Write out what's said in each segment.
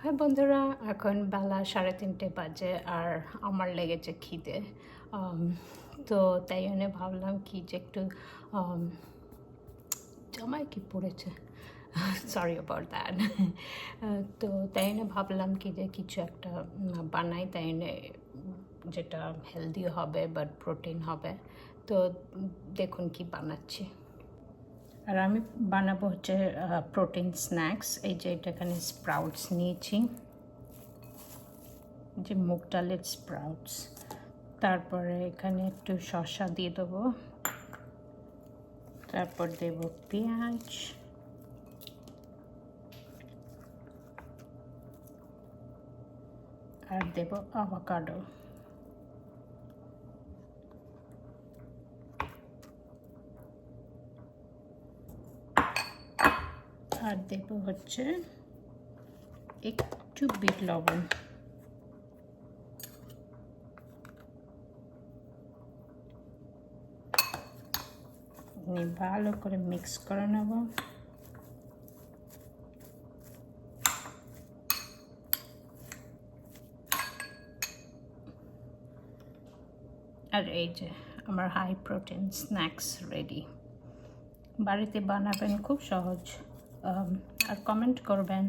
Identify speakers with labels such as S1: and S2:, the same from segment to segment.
S1: হ্যাঁ বন্ধুরা, এখন বেলা 3:30 বাজে আর আমার লেগেছে খিদে। তো তাই জন্য ভাবলাম কি যে একটু জামায় কি পড়েছে, সরি অ্যাবাউট দ্যাট। তো তাই জন্য ভাবলাম কি যে কিছু একটা বানাই, তাই জন্য যেটা হেলদি হবে বাট প্রোটিন হবে। তো দেখুন কি বানাচ্ছি। আর আমি বানাবো হচ্ছে প্রোটিন স্ন্যাক্স। এই যে এটা এখানে স্প্রাউটস নিয়েছি, যে মুগ ডালের স্প্রাউটস। তারপরে এখানে একটু শসা দিয়ে দেবো, তারপর দেব পেঁয়াজ, আর দেব অ্যাভোকাডো। আর দেব হচ্ছে একটু বিট লবণ। ভালো করে মিক্স করে নেব। আর এই যে আমার হাই প্রোটিন স্ন্যাক্স রেডি। বাড়িতে বানাবেন, খুব সহজ। আর কমেন্ট করবেন,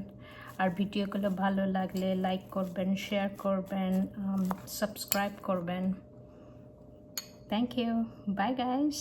S1: আর ভিডিওগুলো ভালো লাগলে লাইক করবেন, শেয়ার করবেন, সাবস্ক্রাইব করবেন। Thank you, bye guys.